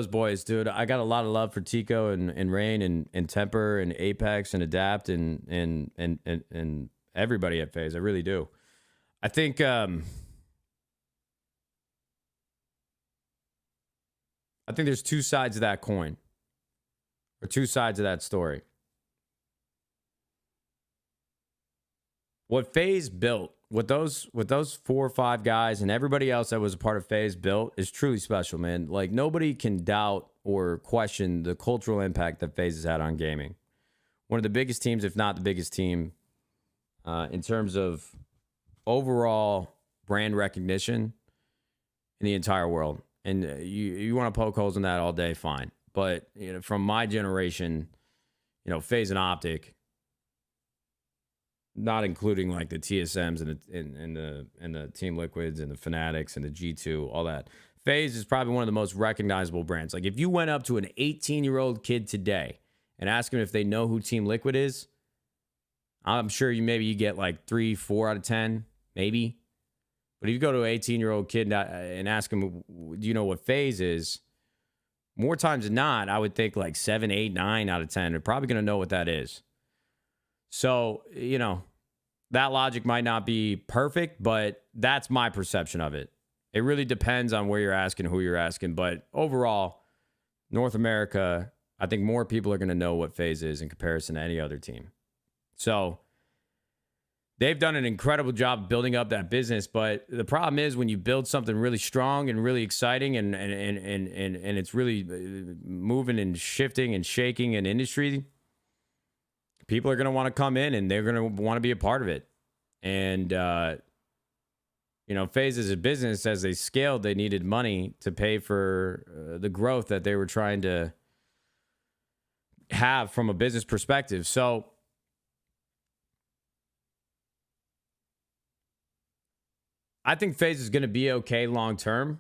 Those boys, dude. I got a lot of love for Teeqo and Rain and Temper and Apex and Adapt and everybody at FaZe. I really do. I think there's two sides of that coin, or two sides of that story. What FaZe built, what those 4 or 5 guys and everybody else that was a part of FaZe built is truly special, man. Like, nobody can doubt or question the cultural impact that FaZe has had on gaming. One of the biggest teams, if not the biggest team, in terms of overall brand recognition in the entire world. And you want to poke holes in that all day, fine. But from my generation, FaZe and Optic, not including like the TSMs and the Team Liquids and the Fanatics and the G2, all that. FaZe is probably one of the most recognizable brands. Like, if you went up to an 18-year-old kid today and asked him if they know who Team Liquid is, I'm sure you get like 3, 4 out of 10, maybe. But if you go to an 18-year-old kid and ask him, do you know what FaZe is? More times than not, I would think like 7, 8, 9 out of 10 are probably going to know what that is. So, that logic might not be perfect, but that's my perception of it. It really depends on where you're asking, who you're asking. But overall, North America, I think more people are going to know what FaZe is in comparison to any other team. So they've done an incredible job building up that business. But the problem is, when you build something really strong and really exciting and it's really moving and shifting and shaking an industry, people are going to want to come in and they're going to want to be a part of it. And, FaZe as a business, as they scaled, they needed money to pay for the growth that they were trying to have from a business perspective. So I think FaZe is going to be okay long term.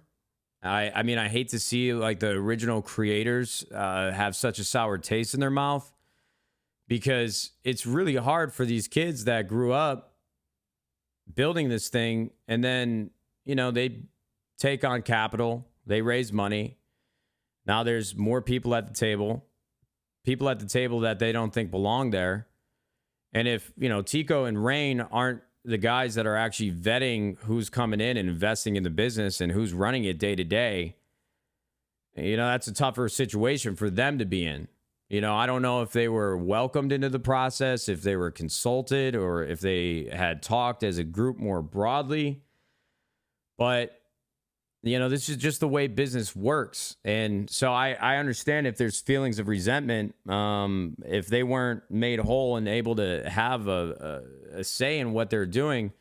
I mean, I hate to see like the original creators have such a sour taste in their mouth, because it's really hard for these kids that grew up building this thing, and then, they take on capital, they raise money. Now there's more people at the table that they don't think belong there. And if, Teeqo and Rain aren't the guys that are actually vetting who's coming in and investing in the business and who's running it day to day, that's a tougher situation for them to be in. I don't know if they were welcomed into the process, if they were consulted, or if they had talked as a group more broadly. But, this is just the way business works. And so I understand if there's feelings of resentment, if they weren't made whole and able to have a say in what they're doing,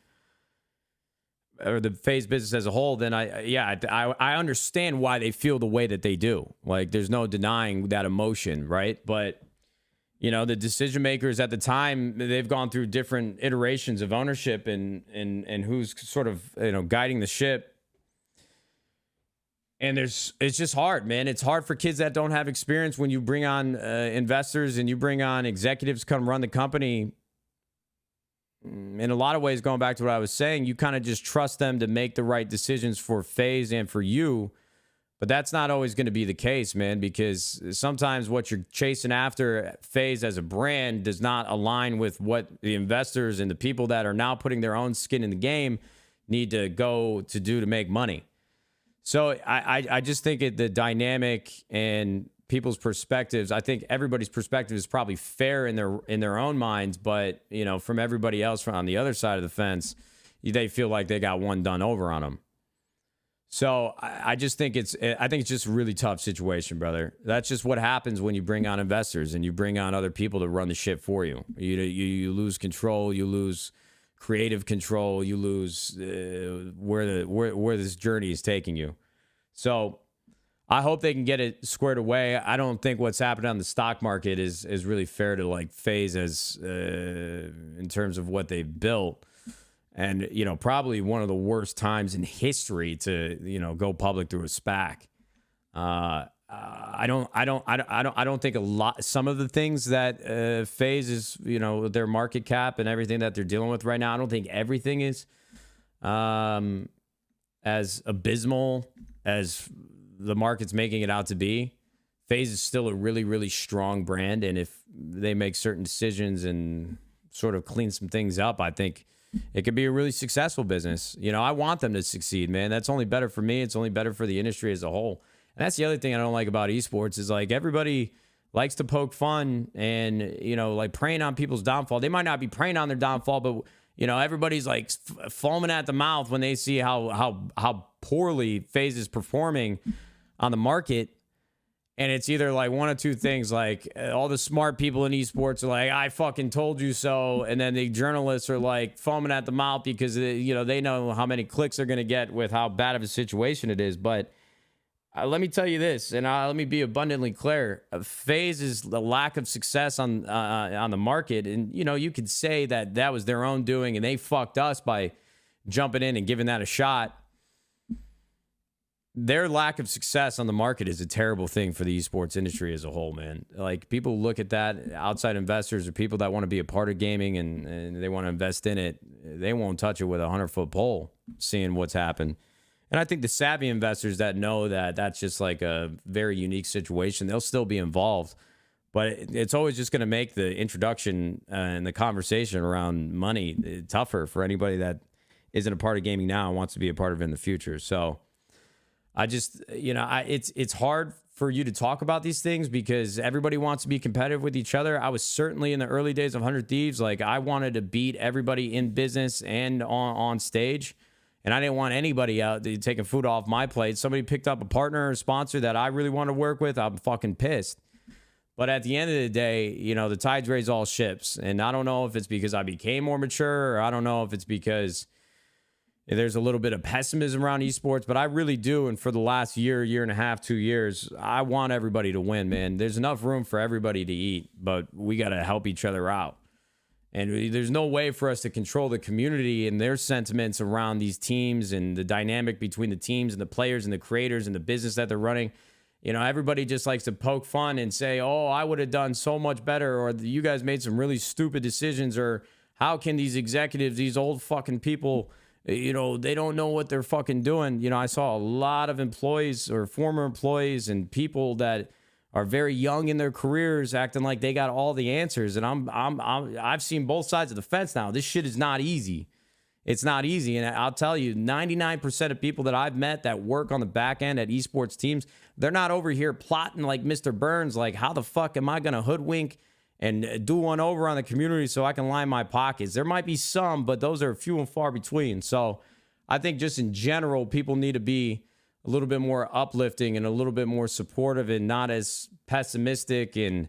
or the FaZe business as a whole, then I understand why they feel the way that they do. Like, there's no denying that emotion, right? But, the decision makers at the time, they've gone through different iterations of ownership and who's sort of, guiding the ship. And it's just hard, man. It's hard for kids that don't have experience when you bring on investors and you bring on executives come run the company. In a lot of ways, going back to what I was saying, you kind of just trust them to make the right decisions for FaZe and for you. But that's not always going to be the case, man, because sometimes what you're chasing after FaZe as a brand does not align with what the investors and the people that are now putting their own skin in the game need to go to do to make money. So I just think the dynamic and people's perspectives, I think everybody's perspective is probably fair in their own minds, but from everybody else from on the other side of the fence, they feel like they got one done over on them. So I just think it's just a really tough situation, brother. That's just what happens when you bring on investors and you bring on other people to run the shit for you. You lose control, you lose creative control, you lose where this journey is taking you. So I hope they can get it squared away. I don't think what's happening on the stock market is really fair to like FaZe as in terms of what they've built, and probably one of the worst times in history to go public through a SPAC. I don't think a lot. Some of the things that FaZe is, their market cap and everything that they're dealing with right now, I don't think everything is as abysmal as the market's making it out to be, FaZe is still a really, really strong brand. And if they make certain decisions and sort of clean some things up, I think it could be a really successful business. You know, I want them to succeed, man. That's only better for me. It's only better for the industry as a whole. And that's the other thing I don't like about esports is like everybody likes to poke fun and, you know, like preying on people's downfall. They might not be preying on their downfall, but, you know, everybody's like foaming at the mouth when they see how poorly FaZe is performing on the market. And it's either like one of two things, like all the smart people in esports are like, I fucking told you so. And then the journalists are like foaming at the mouth because, you know, they know how many clicks they're going to get with how bad of a situation it is. But let me tell you this, and let me be abundantly clear. FaZe is the lack of success on the market. And, you know, you could say that that was their own doing and they fucked us by jumping in and giving that a shot. Their lack of success on the market is a terrible thing for the esports industry as a whole, man. Like, people look at that, outside investors or people that want to be a part of gaming and they want to invest in it, they won't touch it with a 100-foot pole, seeing what's happened. And I think the savvy investors that know that that's just like a very unique situation, they'll still be involved. But it's always just going to make the introduction and the conversation around money tougher for anybody that isn't a part of gaming now and wants to be a part of it in the future. So I just, you know, it's hard for you to talk about these things because everybody wants to be competitive with each other. I was certainly in the early days of 100 Thieves. Like, I wanted to beat everybody in business and on stage. And I didn't want anybody out taking food off my plate. Somebody picked up a partner or sponsor that I really want to work with, I'm fucking pissed. But at the end of the day, you know, the tides raise all ships. And I don't know if it's because I became more mature, or I don't know if it's because there's a little bit of pessimism around esports, but I really do. And for the last year and a half, 2 years, I want everybody to win, man. There's enough room for everybody to eat, but we got to help each other out. And there's no way for us to control the community and their sentiments around these teams and the dynamic between the teams and the players and the creators and the business that they're running. You know, everybody just likes to poke fun and say, oh, I would have done so much better, or you guys made some really stupid decisions, or how can these executives, these old fucking people, you know, they don't know what they're fucking doing. You know, I saw a lot of employees or former employees and people that are very young in their careers acting like they got all the answers. And I've seen both sides of the fence now. This shit is not easy. It's not easy. And I'll tell you, 99% of people that I've met that work on the back end at esports teams, they're not over here plotting like Mr. Burns, like, how the fuck am I going to hoodwink and do one over on the community so I can line my pockets? There might be some, but those are few and far between. So I think just in general, people need to be a little bit more uplifting and a little bit more supportive and not as pessimistic and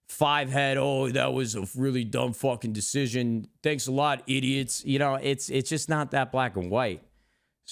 five-head, oh, that was a really dumb fucking decision. Thanks a lot, idiots. You know, it's just not that black and white.